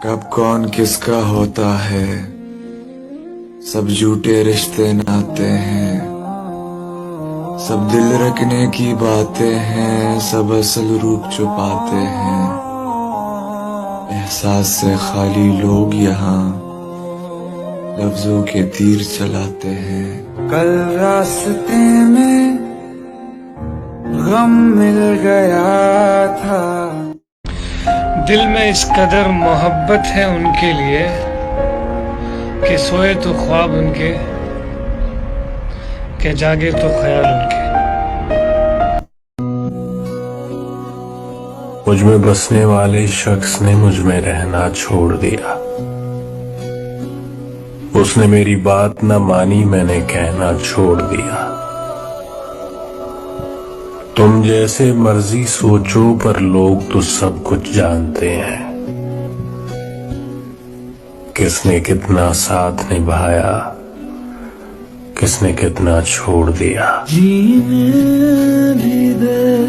कब कौन किसका होता है, सब झूठे रिश्ते नाते हैं, सब दिल रखने की बातें हैं, सब असल रूप छुपाते हैं। एहसास से खाली लोग यहाँ लफ्जों के तीर चलाते हैं। कल रास्ते में गम मिल गया था, दिल में इस कदर मोहब्बत है उनके लिए कि सोए तो ख्वाब उनके, कि जागे तो ख्याल उनके। मुझ में बसने वाले शख्स ने मुझ में रहना छोड़ दिया। उसने मेरी बात न मानी, मैंने कहना छोड़ दिया। तुम जैसे मर्जी सोचो पर लोग तो सब कुछ जानते हैं। किसने कितना साथ निभाया, किसने कितना छोड़ दिया। जीने भी दे